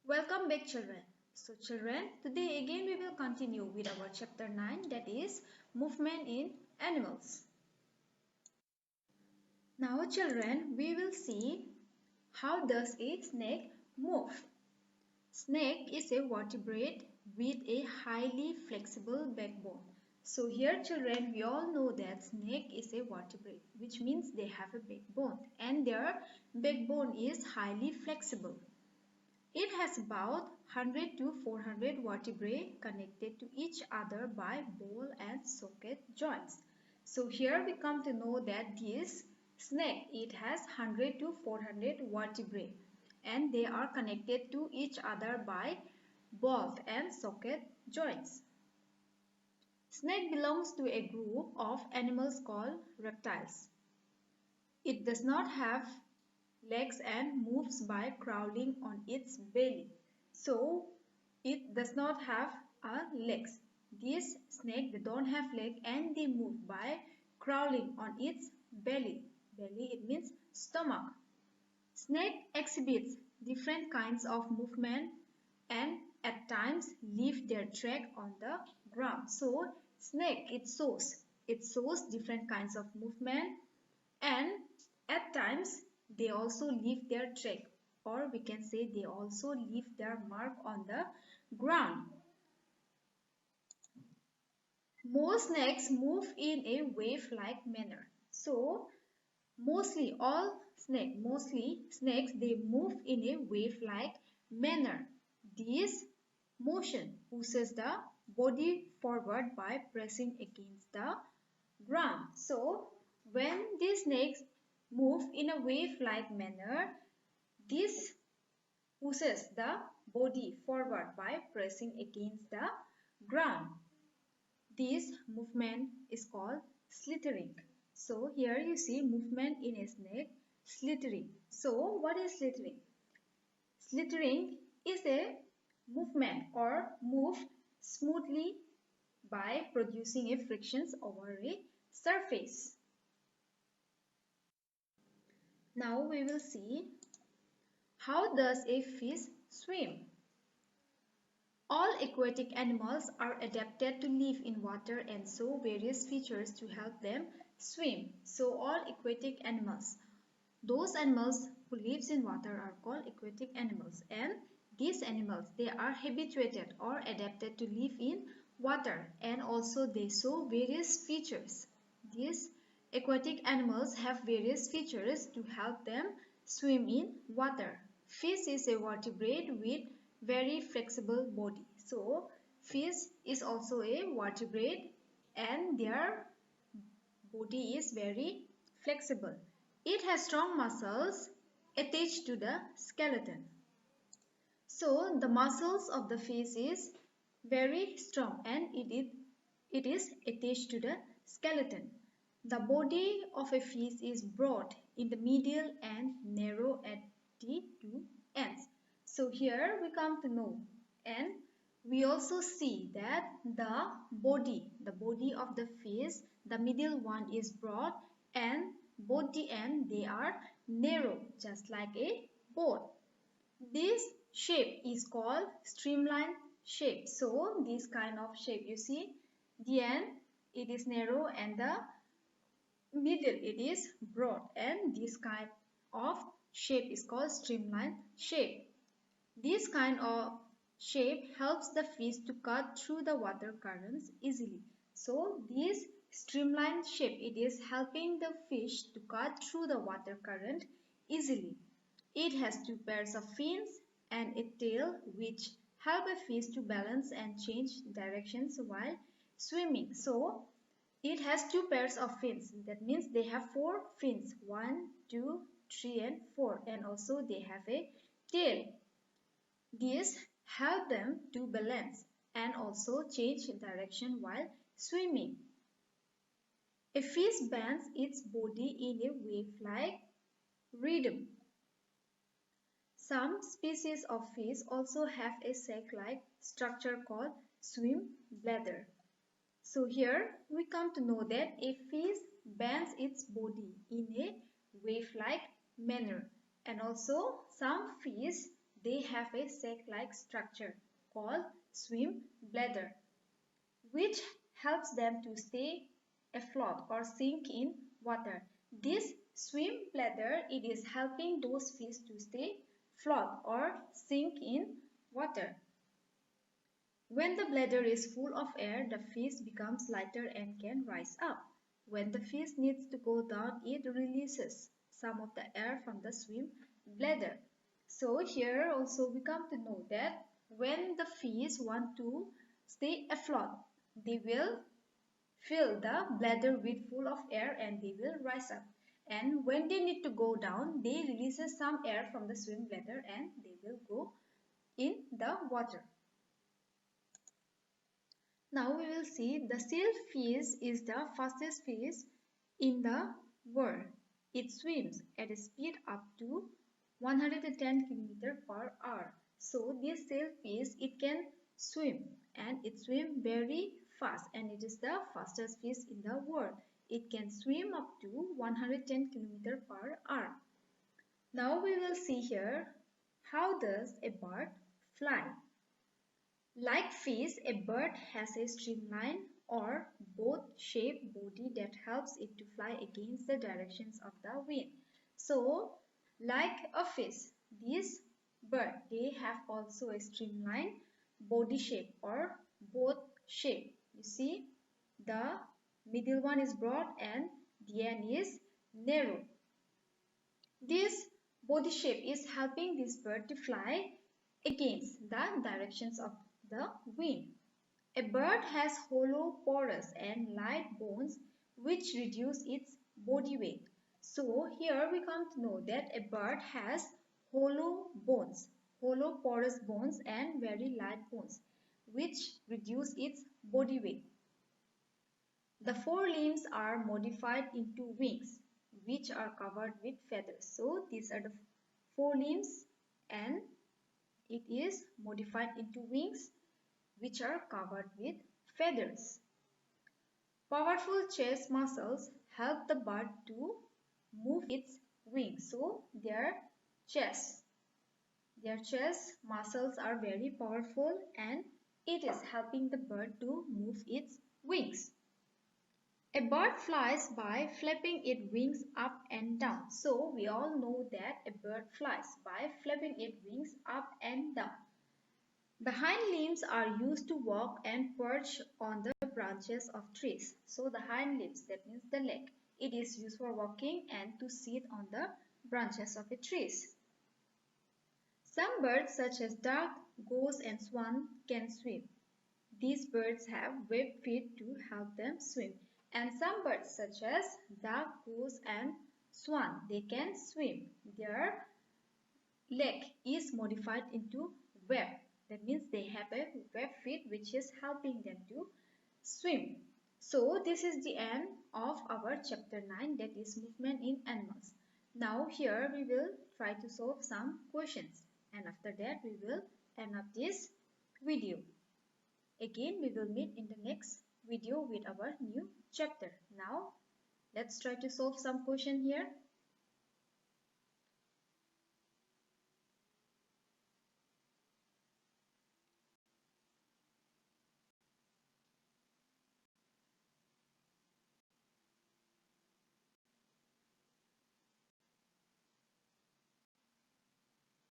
Welcome back children. So children, today again we will continue with our chapter 9, that is movement in animals. Now children, we will see how does a snake move. Snake is a vertebrate with a highly flexible backbone. So here children, we all know that snake is a vertebrate, which means they have a backbone and their backbone is highly flexible. It has about 100 to 400 vertebrae connected to each other by ball and socket joints. So here we come to know that this snake, it has 100 to 400 vertebrae and they are connected to each other by ball and socket joints. Snake belongs to a group of animals called reptiles. It does not have legs and moves by crawling on its belly. So it does not have legs. These snake they don't have leg and they move by crawling on its belly. Belly it means stomach. Snake exhibits different kinds of movement and at times leave their track on the ground. So snake it shows different kinds of movement and at times they also leave their track, or we can say they also leave their mark on the ground. Most snakes move in a wave-like manner. So mostly snakes they move in a wave-like manner. This motion pushes the body forward by pressing against the ground. So when these snakes move in a wave-like manner, this pushes the body forward by pressing against the ground. This movement is called slithering. So here you see movement in a snake, slithering. So what is slithering? Slithering is a movement or move smoothly by producing a frictions over a surface. Now we will see how does a fish swim. All aquatic animals are adapted to live in water and show various features to help them swim. So all aquatic animals, those animals who lives in water are called aquatic animals, and these animals they are habituated or adapted to live in water and also they show various features. These aquatic animals have various features to help them swim in water. Fish is a vertebrate with very flexible body. So fish is also a vertebrate and their body is very flexible. It has strong muscles attached to the skeleton. So the muscles of the fish is very strong and it is attached to the skeleton. The body of a fish is broad in the middle and narrow at the two ends. So here we come to know, and we also see that the body of the fish, the middle one is broad and both the end they are narrow just like a boat. This shape is called streamline shape. So this kind of shape you see, the end it is narrow and the middle it is broad, and this kind of shape is called streamline shape. This kind of shape helps the fish to cut through the water currents easily. So this streamlined shape it is helping the fish to cut through the water current easily. It has two pairs of fins and a tail which help a fish to balance and change directions while swimming. So it has two pairs of fins. That means they have four fins. 1, 2, 3 and 4, and also they have a tail. These help them to balance and also change direction while swimming. A fish bends its body in a wave-like rhythm. Some species of fish also have a sac-like structure called swim bladder. So here we come to know that a fish bends its body in a wave-like manner, and also some fish they have a sac-like structure called swim bladder, which helps them to stay afloat or sink in water. This swim bladder, it is helping those fish to stay float or sink in water. When the bladder is full of air, the fish becomes lighter and can rise up. When the fish needs to go down, it releases some of the air from the swim bladder. So here also we come to know that when the fish want to stay afloat, they will fill the bladder with full of air and they will rise up. And when they need to go down, they releases some air from the swim bladder and they will go in the water. Now we will see the sailfish is the fastest fish in the world. It swims at a speed up to 110 km per hour. So this sailfish, it can swim and it swims very fast and it is the fastest fish in the world. It can swim up to 110 km per hour. Now we will see here, how does a bird fly? Like fish, a bird has a streamlined or boat-shaped body that helps it to fly against the directions of the wind. So, like a fish, this bird, they have also a streamlined body shape or boat shape. You see, the middle one is broad and the end is narrow. This body shape is helping this bird to fly against the directions of the wind. A bird has hollow, porous and light bones which reduce its body weight. So here we come to know that a bird has hollow bones, hollow porous bones and very light bones which reduce its body weight. The forelimbs are modified into wings which are covered with feathers. So these are the forelimbs and it is modified into wings which are covered with feathers. Powerful chest muscles help the bird to move its wings. So chest, their chest muscles are very powerful and it is helping the bird to move its wings. A bird flies by flapping its wings up and down. So we all know that a bird flies by flapping its wings up and down. The hind limbs are used to walk and perch on the branches of trees. So the hind limbs, that means the leg, it is used for walking and to sit on the branches of the trees. Some birds such as duck, goose and swan can swim. These birds have webbed feet to help them swim. And some birds such as duck, goose and swan, they can swim. Their leg is modified into web. That means they have a web feet which is helping them to swim. So this is the end of our chapter 9, that is movement in animals. Now here we will try to solve some questions and after that we will end up this video. Again we will meet in the next video with our new chapter. Now let's try to solve some question here.